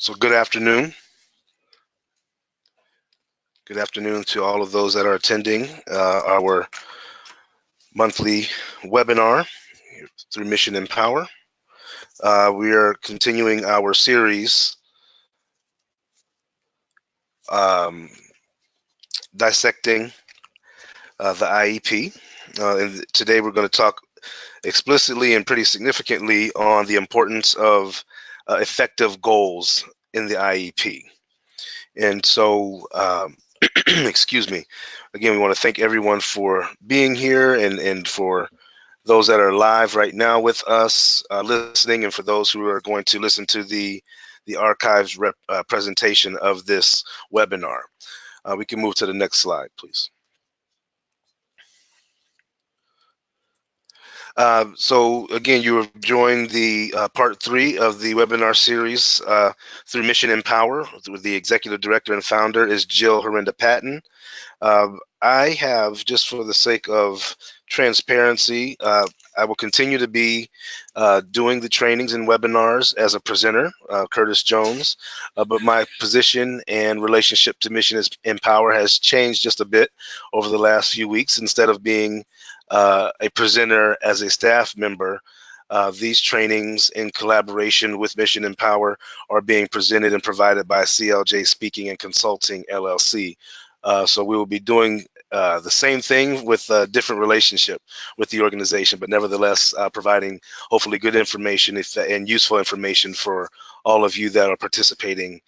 So good afternoon. Good afternoon to all of those that are attending our monthly webinar through Mission Empower. We are continuing our series dissecting the IEP. And today we're going to talk explicitly and pretty significantly on the importance of effective goals in the IEP. And so, excuse me, again, we want to thank everyone for being here and for those that are live right now with us listening, and for those who are going to listen to the archives presentation of this webinar. We can move to the next slide, please. So again, you have joined the part 3 of the webinar series through Mission Empower. The executive director and founder is Jill Herenda Patton. I have, just for the sake of transparency, I will continue to be doing the trainings and webinars as a presenter, Curtis Jones, but my position and relationship to Mission Empower has changed just a bit over the last few weeks. Instead of being a presenter as a staff member, these trainings in collaboration with Mission Empower are being presented and provided by CLJ Speaking and Consulting, LLC. So we will be doing the same thing with a different relationship with the organization, but nevertheless providing hopefully good information and useful information for all of you that are participating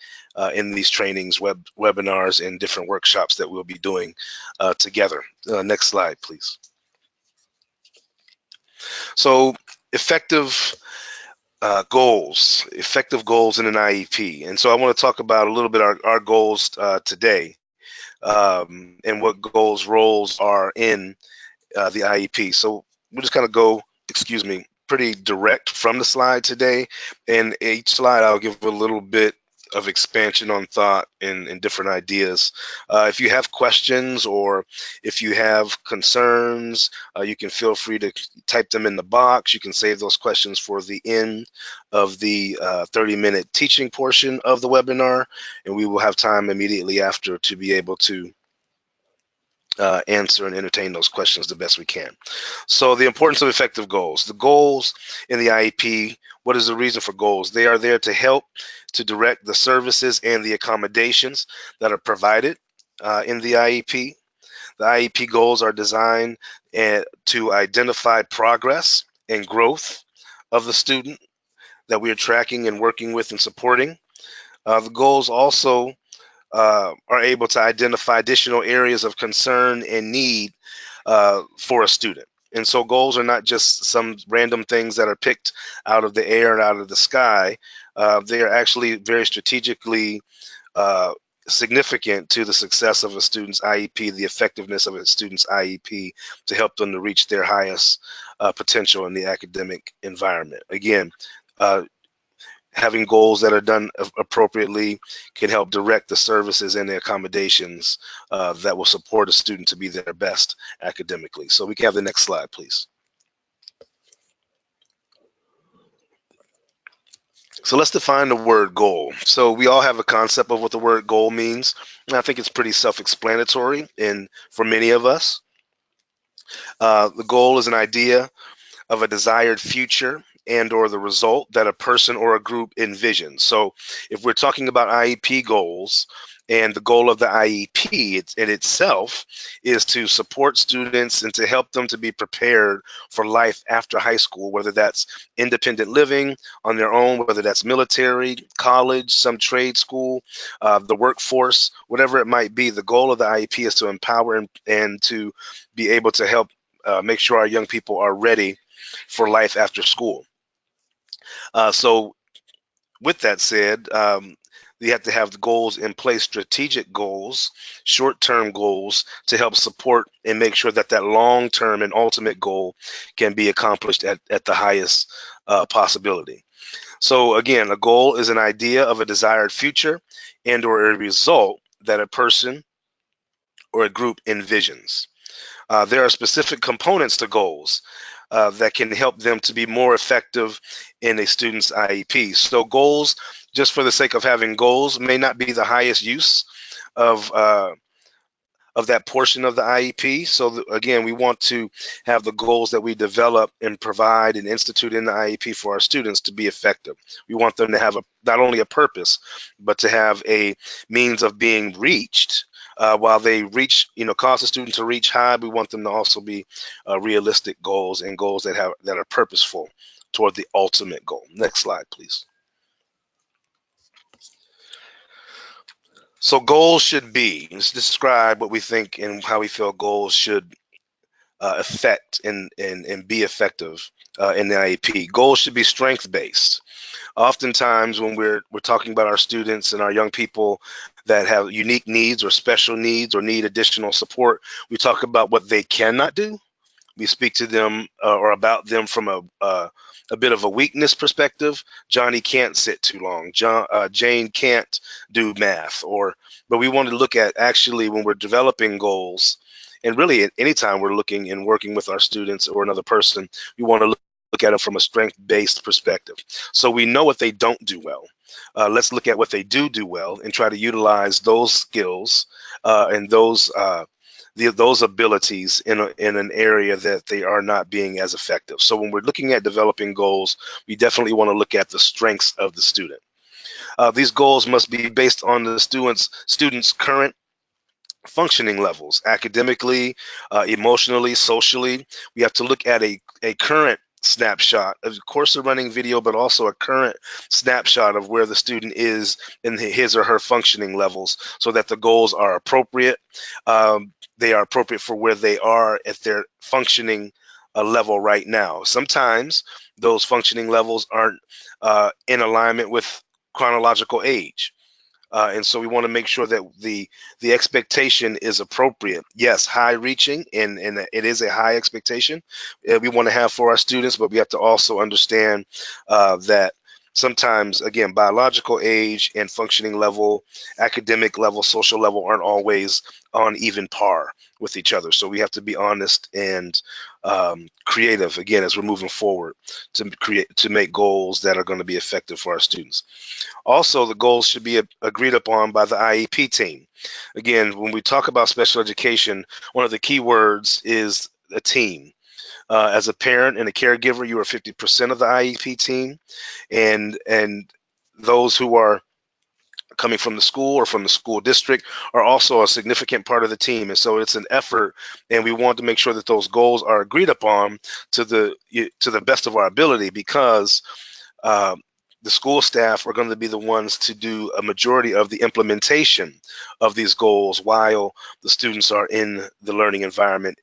in these trainings, webinars, and different workshops that we'll be doing together. Next slide, please. So effective goals in an IEP. And so I want to talk about a little bit our goals today. And what goals roles are in the IEP. So we'll just kind of go, pretty direct from the slide today. And each slide I'll give a little bit of expansion on thought and different ideas. If you have questions or if you have concerns, you can feel free to type them in the box. You can save those questions for the end of the 30-minute teaching portion of the webinar, and we will have time immediately after to be able to answer and entertain those questions the best we can. So the importance of effective goals. The goals in the IEP, what is the reason for goals? They are there to help to direct the services and the accommodations that are provided in the IEP. The IEP goals are designed to identify progress and growth of the student that we are tracking and working with and supporting. The goals also are able to identify additional areas of concern and need for a student. And so goals are not just some random things that are picked out of the air and out of the sky. They are actually very strategically significant to the success of a student's IEP, the effectiveness of a student's IEP, to help them to reach their highest potential in the academic environment. Again, having goals that are done appropriately can help direct the services and the accommodations that will support a student to be their best academically. So we can have the next slide, please. So let's define the word goal. So we all have a concept of what the word goal means, and I think it's pretty self-explanatory for many of us. The goal is an idea of a desired future and or the result that a person or a group envisions. So if we're talking about IEP goals, and the goal of the IEP in itself is to support students and to help them to be prepared for life after high school, whether that's independent living on their own, whether that's military, college, some trade school, the workforce, whatever it might be. The goal of the IEP is to empower and to be able to help make sure our young people are ready for life after school. So with that said, you have to have the goals in place, strategic goals, short-term goals, to help support and make sure that that long-term and ultimate goal can be accomplished at the highest possibility. So again, a goal is an idea of a desired future and or a result that a person or a group envisions. There are specific components to goals. that can help them to be more effective in a student's IEP. So goals, just for the sake of having goals, may not be the highest use of that portion of the IEP. So again, we want to have the goals that we develop and provide and institute in the IEP for our students to be effective. We want them to have not only a purpose, but to have a means of being reached. While they reach, cause the student to reach high, we want them to also be realistic goals and goals that are purposeful toward the ultimate goal. Next slide, please. So goals should be, let's describe what we think and how we feel goals should affect and be effective in the IEP. Goals should be strength-based. Oftentimes when we're talking about our students and our young people that have unique needs or special needs or need additional support, we talk about what they cannot do. We speak to them or about them from a bit of a weakness perspective. Johnny can't sit too long. Jane can't do math. But we want to look at actually when we're developing goals, and really at any time we're looking and working with our students or another person, we want to look at it from a strength-based perspective. So we know what they don't do well. Let's look at what they do well and try to utilize those skills and those abilities in an area that they are not being as effective. So when we're looking at developing goals, we definitely want to look at the strengths of the student. These goals must be based on the student's current functioning levels, academically, emotionally, socially. We have to look at a current snapshot, of course, a running video, but also a current snapshot of where the student is in his or her functioning levels, so that the goals are appropriate. They are appropriate for where they are at their functioning level right now. Sometimes those functioning levels aren't in alignment with chronological age. And so we want to make sure that the expectation is appropriate. Yes, high reaching, and it is a high expectation we want to have for our students, but we have to also understand that sometimes, again, biological age and functioning level, academic level, social level aren't always on even par with each other. So we have to be honest and creative, again, as we're moving forward to make goals that are going to be effective for our students. Also, the goals should be agreed upon by the IEP team. Again, when we talk about special education, one of the key words is a team. As a parent and a caregiver, you are 50% of the IEP team, and those who are coming from the school or from the school district are also a significant part of the team. And so it's an effort, and we want to make sure that those goals are agreed upon to the best of our ability, because uh, the school staff are going to be the ones to do a majority of the implementation of these goals while the students are in the learning environment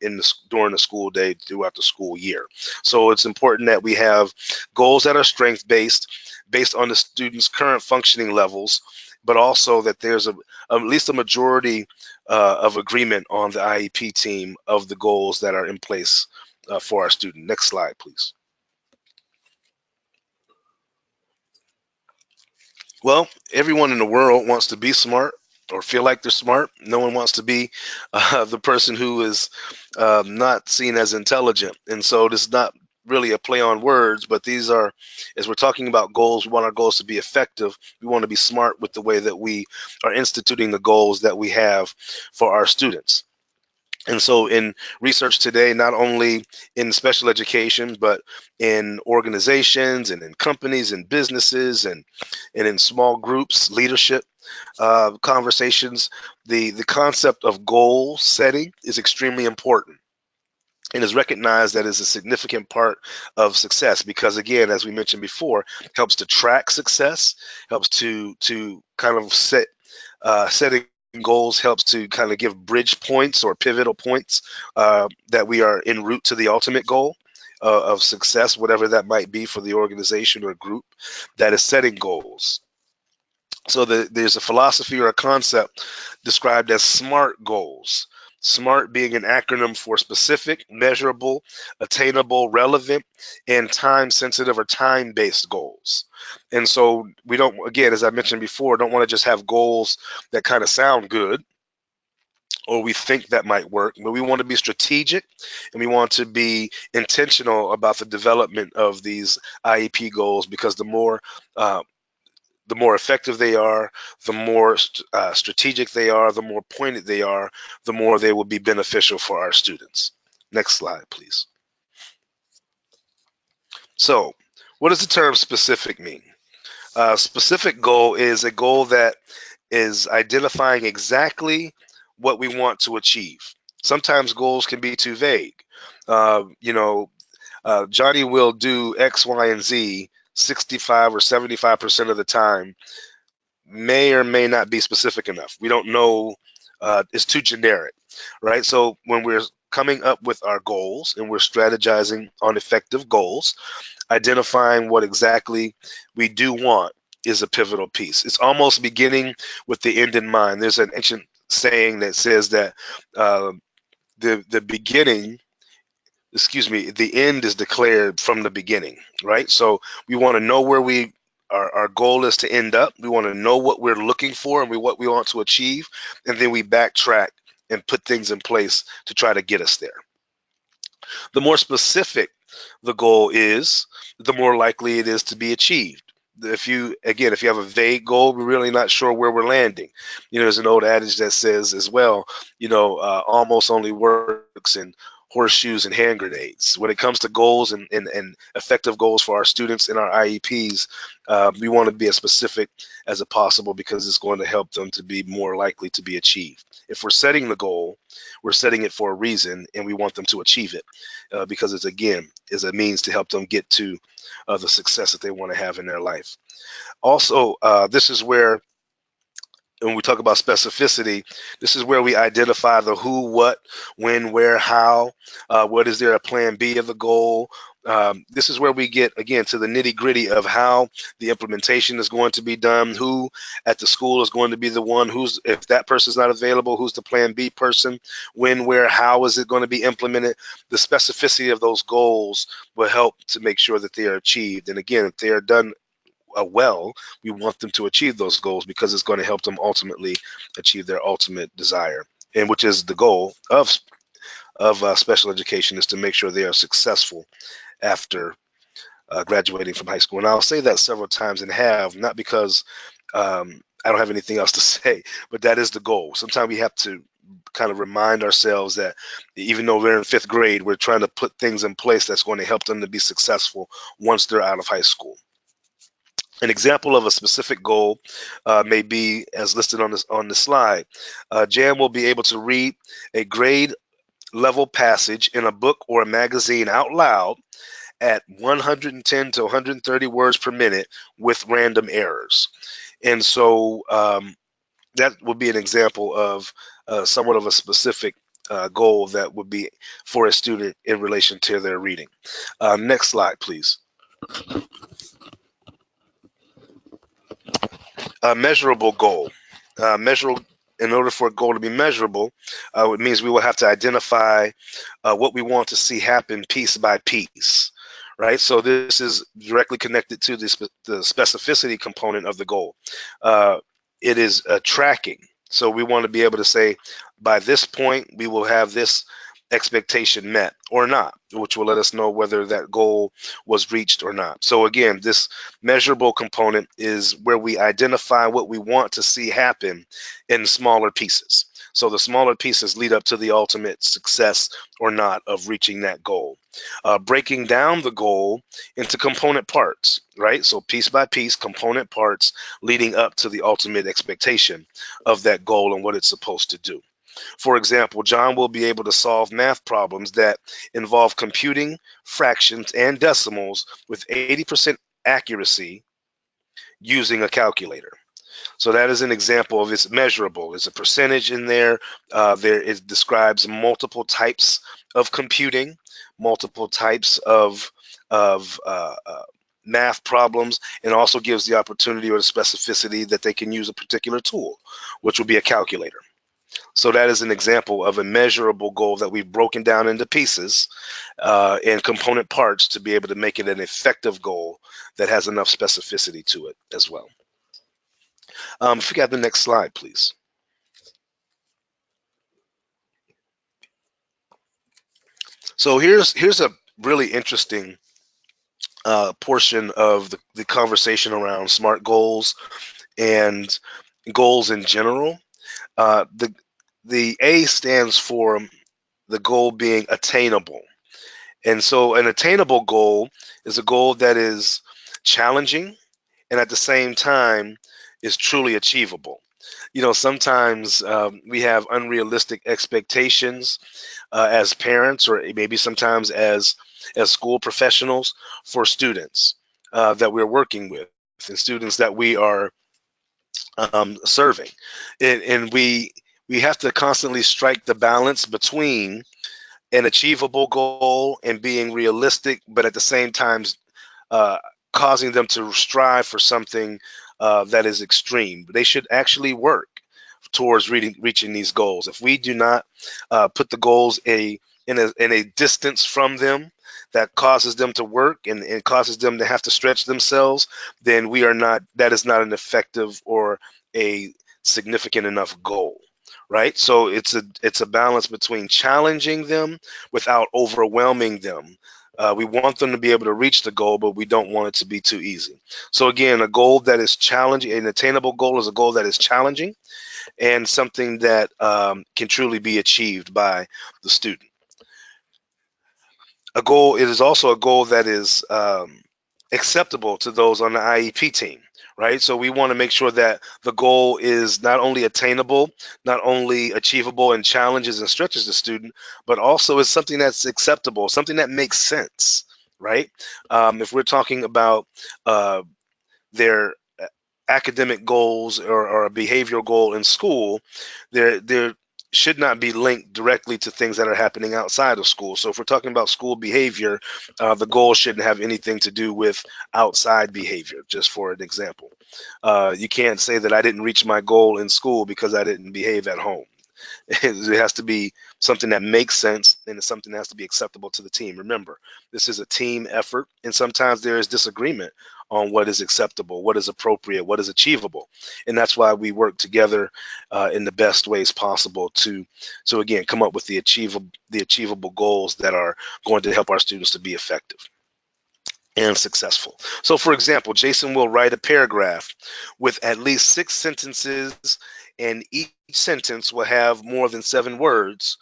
during the school day throughout the school year. So it's important that we have goals that are strength-based, based on the students' current functioning levels, but also that there's at least a majority of agreement on the IEP team of the goals that are in place for our student. Next slide, please. Well, everyone in the world wants to be smart or feel like they're smart. No one wants to be the person who is not seen as intelligent. And so this is not really a play on words, but these are, as we're talking about goals, we want our goals to be effective. We want to be smart with the way that we are instituting the goals that we have for our students. And so in research today, not only in special education, but in organizations and in companies and businesses and in small groups, leadership conversations, the concept of goal setting is extremely important and is recognized that is a significant part of success, because again, as we mentioned before, helps to track success, helps to kind of setting goals helps to kind of give bridge points or pivotal points that we are en route to the ultimate goal of success, whatever that might be for the organization or group that is setting goals. So there's a philosophy or a concept described as SMART goals. SMART being an acronym for specific, measurable, attainable, relevant, and time-sensitive or time-based goals. And so we don't, again, as I mentioned before, don't want to just have goals that kind of sound good or we think that might work, but we want to be strategic and we want to be intentional about the development of these IEP goals, because the more effective they are, the more strategic they are, the more pointed they are, the more they will be beneficial for our students. Next slide, please. So, what does the term specific mean? Specific goal is a goal that is identifying exactly what we want to achieve. Sometimes goals can be too vague. Johnny will do X, Y, and Z 65 or 75% of the time, may or may not be specific enough. We don't know. It's too generic, right? So when we're coming up with our goals and we're strategizing on effective goals, identifying what exactly we do want is a pivotal piece. It's almost beginning with the end in mind. There's an ancient saying that says that uh, the beginning, excuse me, the end is declared from the beginning, right? So we want to know where our goal is to end up. We want to know what we're looking for and what we want to achieve, and then we backtrack and put things in place to try to get us there. The more specific the goal is, the more likely it is to be achieved. If you have a vague goal, we're really not sure where we're landing. There's an old adage that says as well, almost only works in horseshoes and hand grenades. When it comes to goals and effective goals for our students in our IEPs, we want to be as specific as possible, because it's going to help them to be more likely to be achieved. If we're setting the goal, we're setting it for a reason, and we want them to achieve it, because it's, again, is a means to help them get to the success that they want to have in their life. Also, this is where, when we talk about specificity, this is where we identify the who, what, when, where, how. What is there a plan B of the goal? This is where we get, again, to the nitty gritty of how the implementation is going to be done, who at the school is going to be the one, if that person's not available, who's the plan B person, when, where, how is it going to be implemented. The specificity of those goals will help to make sure that they are achieved. And again, if they are done well, we want them to achieve those goals, because it's going to help them ultimately achieve their ultimate desire, and which is the goal of special education, is to make sure they are successful after graduating from high school. And I'll say that several times, and have, not because I don't have anything else to say, but that is the goal. Sometimes we have to kind of remind ourselves that even though we're in 5th grade, we're trying to put things in place that's going to help them to be successful once they're out of high school. An example of a specific goal may be as listed on the slide. Jan will be able to read a grade level passage in a book or a magazine out loud at 110 to 130 words per minute with random errors. And so that would be an example of somewhat of a specific goal that would be for a student in relation to their reading. Next slide, please. A measurable goal. In order for a goal to be measurable, it means we will have to identify what we want to see happen piece by piece, right? So this is directly connected to the specificity component of the goal. It is tracking. So we want to be able to say, by this point, we will have this expectation met or not, which will let us know whether that goal was reached or not. So again, this measurable component is where we identify what we want to see happen in smaller pieces. So the smaller pieces lead up to the ultimate success or not of reaching that goal. Breaking down the goal into component parts, right? So piece by piece, component parts leading up to the ultimate expectation of that goal and what it's supposed to do. For example, John will be able to solve math problems that involve computing fractions and decimals with 80% accuracy using a calculator. So that is an example of it's measurable. There's a percentage in there. It describes multiple types of computing, multiple types of math problems, and also gives the opportunity or the specificity that they can use a particular tool, which would be a calculator. So that is an example of a measurable goal that we've broken down into pieces and component parts to be able to make it an effective goal that has enough specificity to it as well. If we got the next slide, please. So here's a really interesting portion of the conversation around SMART goals and goals in general. The A stands for the goal being attainable. And so an attainable goal is a goal that is challenging and at the same time is truly achievable. Sometimes we have unrealistic expectations as parents, or maybe sometimes as school professionals, for students that we're working with and students that we are serving, and we have to constantly strike the balance between an achievable goal and being realistic, but at the same time uh, causing them to strive for something that is extreme. They should actually work towards reaching these goals. If we do not put the goals in a distance from them that causes them to work and causes them to have to stretch themselves, then that is not an effective or a significant enough goal. Right. So it's a balance between challenging them without overwhelming them. We want them to be able to reach the goal, but we don't want it to be too easy. So again, a goal that is challenging, an attainable goal is a goal that is challenging and something that can truly be achieved by the student. It is also a goal that is acceptable to those on the IEP team, right? So we want to make sure that the goal is not only attainable, not only achievable and challenges and stretches the student, but also is something that's acceptable, something that makes sense, right? If we're talking about uh, their academic goals or a behavioral goal in school, there should not be linked directly to things that are happening outside of school. So if we're talking about school behavior, the goal shouldn't have anything to do with outside behavior, just for an example. You can't say that I didn't reach my goal in school because I didn't behave at home. It has to be something that makes sense, and it's something that has to be acceptable to the team. Remember, this is a team effort, and sometimes there is disagreement on what is acceptable, what is appropriate, what is achievable, and that's why we work together in the best ways possible to again come up with the achievable goals that are going to help our students to be effective and successful. So, for example, Jason will write a paragraph with at least 6 sentences, and each sentence will have more than 7 words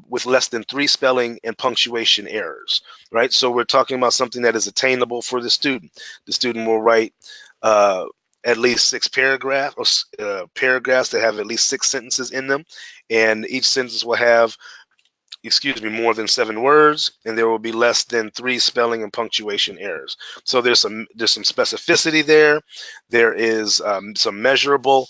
with less than 3 spelling and punctuation errors, right? So we're talking about something that is attainable for the student. The student will write uh, at least 6 paragraphs that have at least 6 sentences in them, and each sentence will have, more than 7 words, and there will be less than 3 spelling and punctuation errors. So there's some specificity there. There is some measurable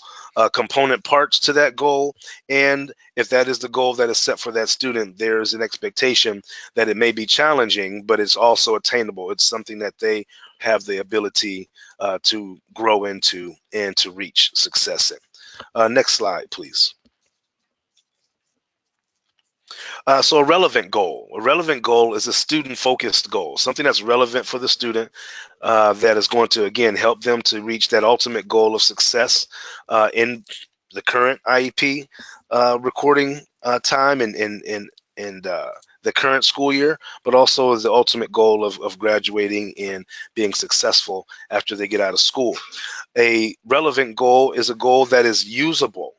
component parts to that goal, and if that is the goal that is set for that student, there's an expectation that it may be challenging, but it's also attainable. It's something that they have the ability to grow into and to reach success in. Next slide, please. So a relevant goal. A relevant goal is a student-focused goal, something that's relevant for the student that is going to, again, help them to reach that ultimate goal of success in the current IEP recording time and the current school year, but also is the ultimate goal of graduating and being successful after they get out of school. A relevant goal is a goal that is usable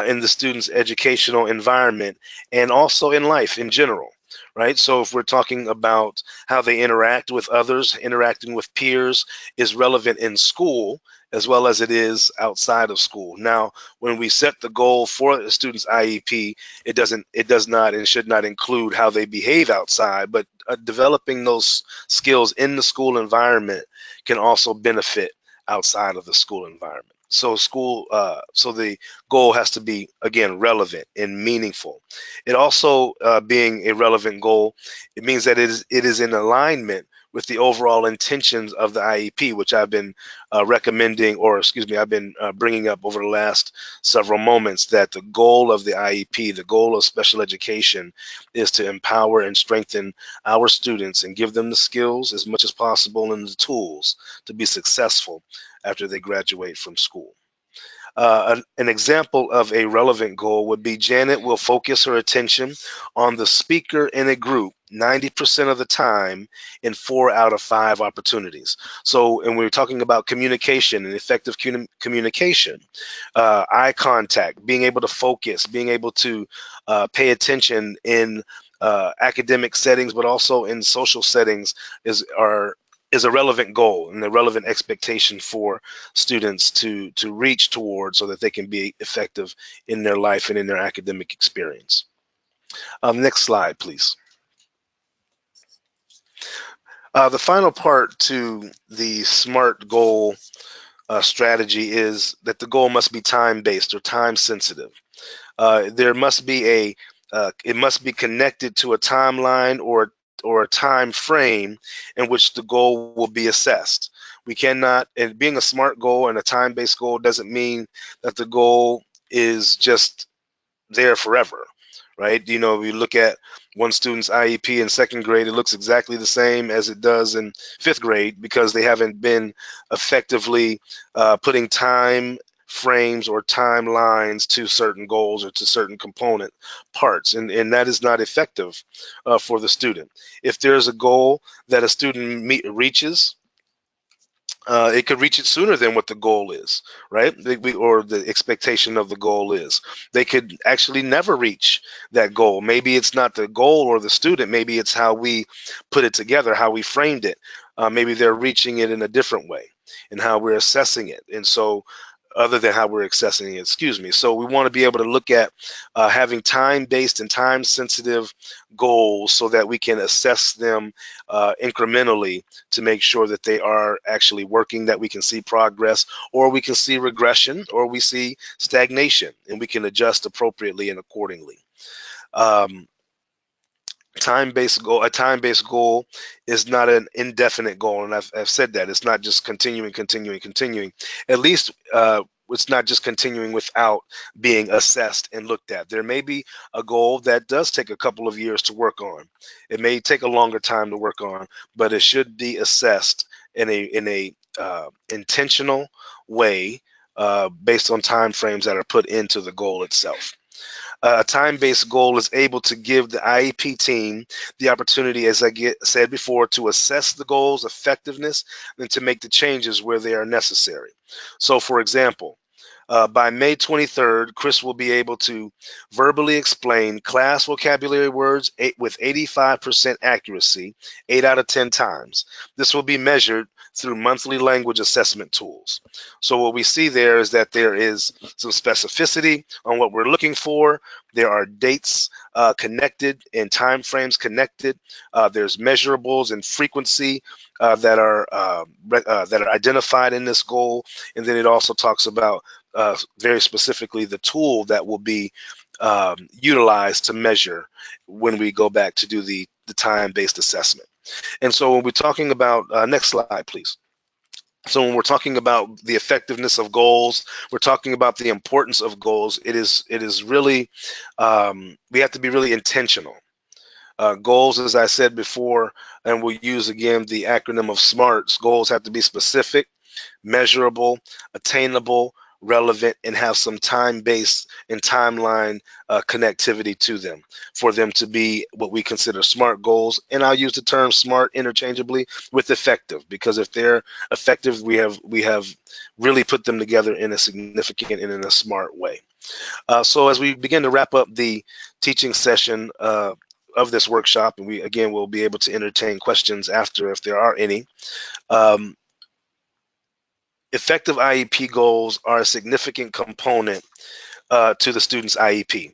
in the student's educational environment and also in life in general, right? So if we're talking about how they interact with others, interacting with peers is relevant in school as well as it is outside of school. Now, when we set the goal for the student's IEP, it does not and should not include how they behave outside, but developing those skills in the school environment can also benefit outside of the school environment. So the goal has to be, again, relevant and meaningful. It also, being a relevant goal, it means that it is in alignment with the overall intentions of the IEP, which I've been recommending, or excuse me, I've been bringing up over the last several moments, that the goal of the IEP, the goal of special education, is to empower and strengthen our students and give them the skills as much as possible and the tools to be successful after they graduate from school. An example of a relevant goal would be Janet will focus her attention on the speaker in a group 90% of the time in 4 out of 5 opportunities. So, and we're talking about communication and effective communication, eye contact, being able to focus, being able to pay attention in academic settings, but also in social settings is a relevant goal and a relevant expectation for students to reach towards so that they can be effective in their life and in their academic experience. Next slide, please. The final part to the SMART goal strategy is that the goal must be time-based or time-sensitive. There must be it must be connected to a timeline or a time frame in which the goal will be assessed. We cannot, and being a SMART goal and a time-based goal doesn't mean that the goal is just there forever, right? You know, we look at one student's IEP in second grade, it looks exactly the same as it does in fifth grade because they haven't been effectively putting time frames or timelines to certain goals or to certain component parts, and that is not effective for the student. If there's a goal that a student reaches, it could reach it sooner than what the goal is, right? Or the expectation of the goal is. They could actually never reach that goal. Maybe it's not the goal or the student. Maybe it's how we put it together, how we framed it. Maybe they're reaching it in a different way and how we're assessing it. And so other than how we're accessing it, excuse me. So we want to be able to look at having time-based and time-sensitive goals so that we can assess them incrementally to make sure that they are actually working, that we can see progress, or we can see regression, or we see stagnation, and we can adjust appropriately and accordingly. Um, a time-based goal is not an indefinite goal, and I've said that it's not just continuing. At least it's not just continuing without being assessed and looked at. There may be a goal that does take a couple of years to work on. It may take a longer time to work on, but it should be assessed in a intentional way based on time frames that are put into the goal itself. A time-based goal is able to give the IEP team the opportunity, as I said before, to assess the goal's effectiveness and to make the changes where they are necessary. So, for example, by May 23rd, Chris will be able to verbally explain class vocabulary words with 85% accuracy, 8 out of 10 times. This will be measured through monthly language assessment tools. So what we see there is that there is some specificity on what we're looking for. There are dates connected and time frames connected. There's measurables and frequency that are identified in this goal, and then it also talks about very specifically the tool that will be utilized to measure when we go back to do the time-based assessment. And so when we're talking about, next slide, please. So when we're talking about the effectiveness of goals, we're talking about the importance of goals. It is really, we have to be really intentional. Goals, as I said before, and we'll use again the acronym of SMARTs, goals have to be specific, measurable, attainable, relevant, and have some time-based and timeline connectivity to them for them to be what we consider SMART goals. And I'll use the term SMART interchangeably with effective, because if they're effective, we have really put them together in a significant and in a smart way. So as we begin to wrap up the teaching session of this workshop, and we again will be able to entertain questions after if there are any. Effective IEP goals are a significant component to the student's IEP.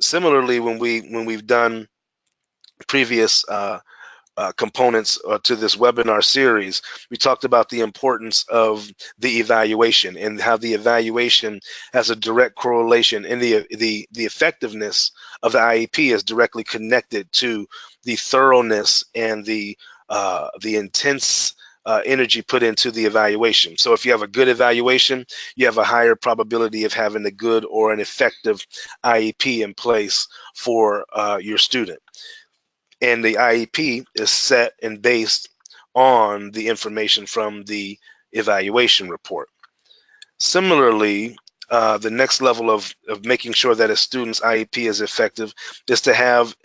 Similarly, when we've done previous components to this webinar series, we talked about the importance of the evaluation and how the evaluation has a direct correlation, and the effectiveness of the IEP is directly connected to the thoroughness and the intense energy put into the evaluation. So if you have a good evaluation, you have a higher probability of having a good or an effective IEP in place for your student. And the IEP is set and based on the information from the evaluation report. Similarly, the next level of making sure that a student's IEP is effective is to have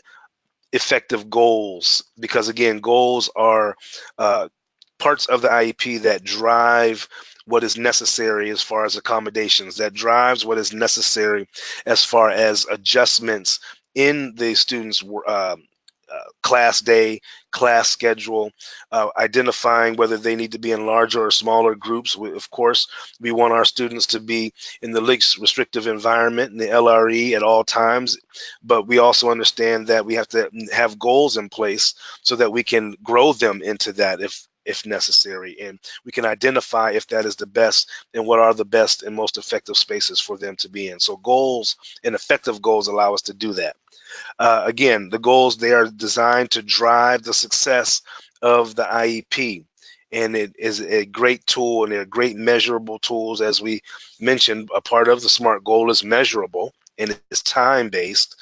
effective goals, because again, goals are uh, parts of the IEP that drive what is necessary as far as accommodations, that drives what is necessary as far as adjustments in the student's class day, class schedule, identifying whether they need to be in larger or smaller groups. Of course, we want our students to be in the least restrictive environment in the LRE at all times, but we also understand that we have to have goals in place so that we can grow them into that if necessary, and we can identify if that is the best and what are the best and most effective spaces for them to be in. So goals and effective goals allow us to do that. Again, the goals, they are designed to drive the success of the IEP. And it is a great tool, and they're great measurable tools. As we mentioned, a part of the SMART goal is measurable and it's time-based,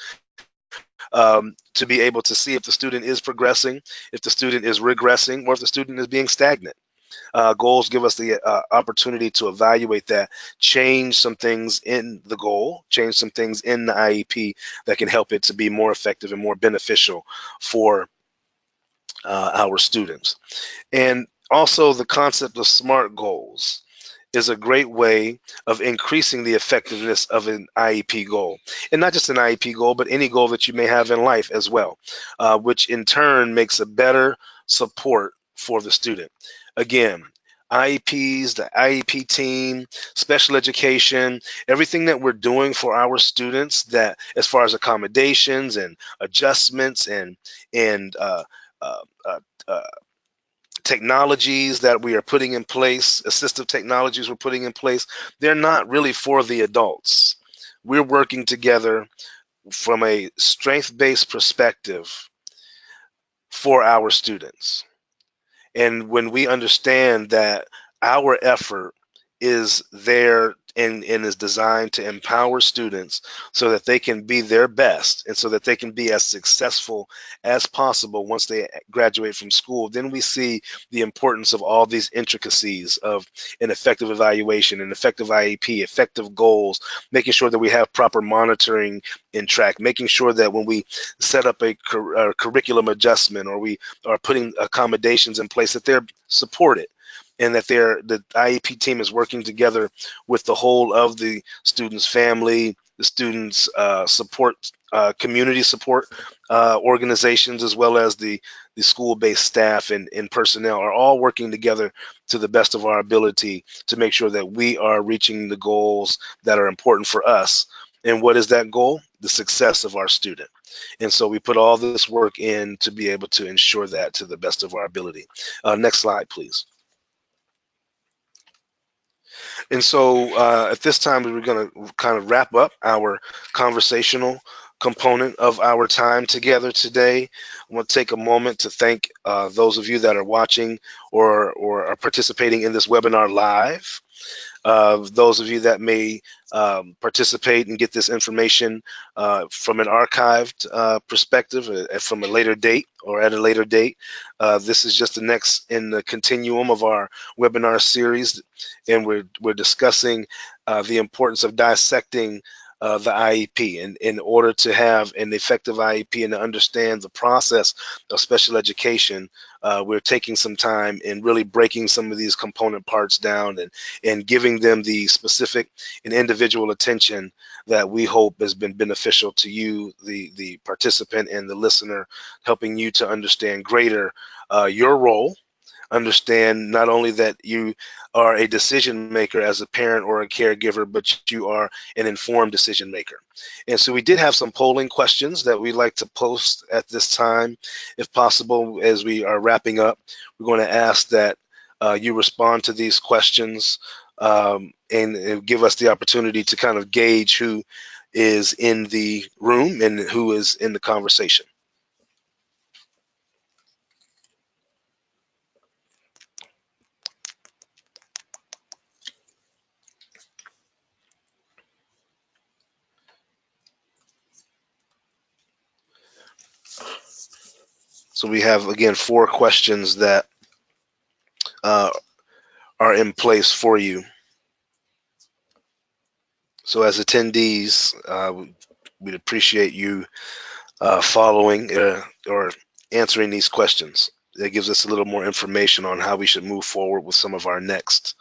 to be able to see if the student is progressing, if the student is regressing, or if the student is being stagnant. Goals give us the opportunity to evaluate that, change some things in the goal, change some things in the IEP that can help it to be more effective and more beneficial for our students. And also, the concept of SMART goals is a great way of increasing the effectiveness of an IEP goal. And not just an IEP goal, but any goal that you may have in life as well, which in turn makes a better support for the student. Again, IEPs, the IEP team, special education, everything that we're doing for our students, that as far as accommodations and adjustments and uh, uh, uh, technologies that we are putting in place, assistive technologies we're putting in place, they're not really for the adults. We're working together from a strength-based perspective for our students. And when we understand that our effort is there and is designed to empower students so that they can be their best and so that they can be as successful as possible once they graduate from school, then we see the importance of all these intricacies of an effective evaluation, an effective IEP, effective goals, making sure that we have proper monitoring in track, making sure that when we set up a curriculum adjustment or we are putting accommodations in place, that they're supported and that the IEP team is working together with the whole of the student's family, the student's support, community support organizations, as well as the school-based staff and personnel are all working together to the best of our ability to make sure that we are reaching the goals that are important for us. And what is that goal? The success of our student. And so we put all this work in to be able to ensure that to the best of our ability. Next slide, please. And so at this time, we're going to kind of wrap up our conversational component of our time together today. I want to take a moment to thank those of you that are watching or are participating in this webinar live. Those of you that may participate and get this information from an archived perspective from a later date or at a later date. This is just the next in the continuum of our webinar series, and we're discussing the importance of dissecting the IEP. And in order to have an effective IEP and to understand the process of special education, we're taking some time and really breaking some of these component parts down and giving them the specific and individual attention that we hope has been beneficial to you, the participant and the listener, helping you to understand greater your role, understand not only that you are a decision maker as a parent or a caregiver, but you are an informed decision maker. And so we did have some polling questions that we'd like to post at this time, if possible, as we are wrapping up. We're going to ask that you respond to these questions and give us the opportunity to kind of gauge who is in the room and who is in the conversation. So we have, again, 4 questions that uh, are in place for you. So as attendees, we'd appreciate you following or answering these questions. That gives us a little more information on how we should move forward with some of our next,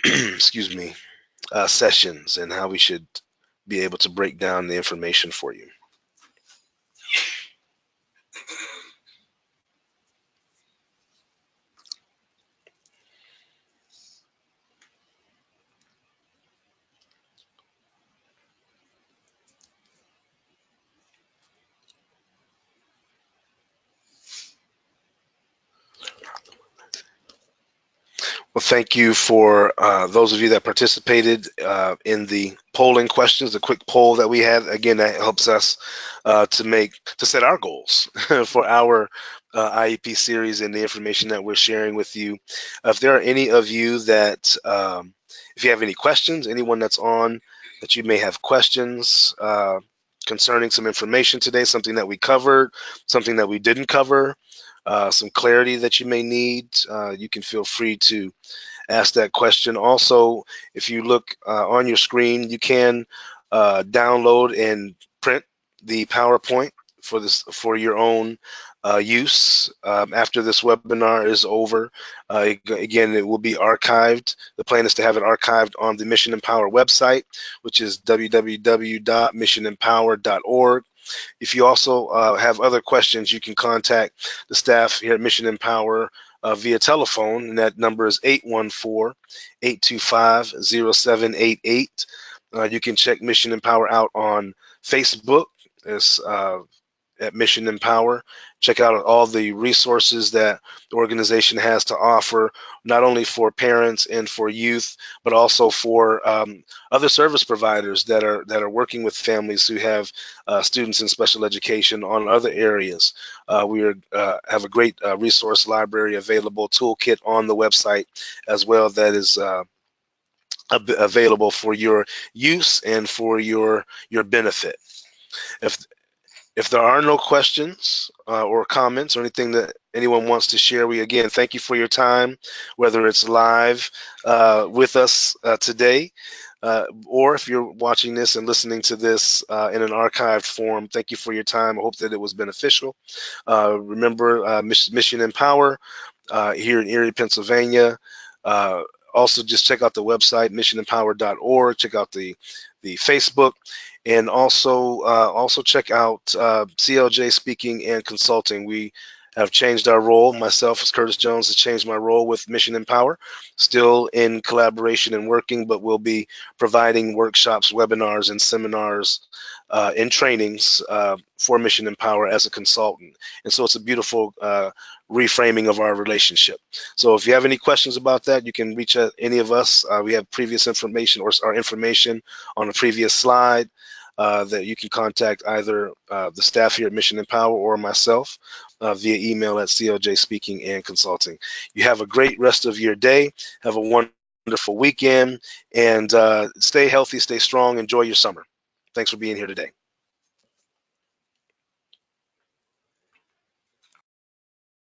excuse me, sessions, and how we should be able to break down the information for you. Well, thank you for those of you that participated in the polling questions, the quick poll that we had. Again, that helps us to set our goals for our IEP series and the information that we're sharing with you. If there are any of you that, if you have any questions, anyone that's on that you may have questions concerning some information today, something that we covered, something that we didn't cover, some clarity that you may need, you can feel free to ask that question. Also, if you look on your screen, you can download and print the PowerPoint for your own use after this webinar is over. Again, it will be archived. The plan is to have it archived on the Mission Empower website, which is www.missionempower.org. If you also have other questions, you can contact the staff here at Mission Empower via telephone, and that number is 814-825-0788. You can check Mission Empower out on Facebook. It's at Mission Empower. Check out all the resources that the organization has to offer, not only for parents and for youth, but also for other service providers that are working with families who have students in special education on other areas. We have a great resource library available, toolkit on the website as well that is available for your use and for your benefit. If there are no questions or comments or anything that anyone wants to share, we again thank you for your time, whether it's live with us today, or if you're watching this and listening to this in an archived form. Thank you for your time. I hope that it was beneficial. Remember, Mission Empower here in Erie, Pennsylvania. Also, just check out the website, missionempower.org. Check out the Facebook, and also check out CLJ Speaking and Consulting. We have changed our role. Myself, as Curtis Jones, has changed my role with Mission Empower. Still in collaboration and working, but we'll be providing workshops, webinars, and seminars and trainings for Mission Empower as a consultant. And so it's a beautiful reframing of our relationship. So if you have any questions about that, you can reach out any of us. We have previous information or our information on a previous slide that you can contact either the staff here at Mission Empower or myself via email at CLJ Speaking and Consulting. You have a great rest of your day. Have a wonderful weekend, and stay healthy, stay strong, enjoy your summer. Thanks for being here today.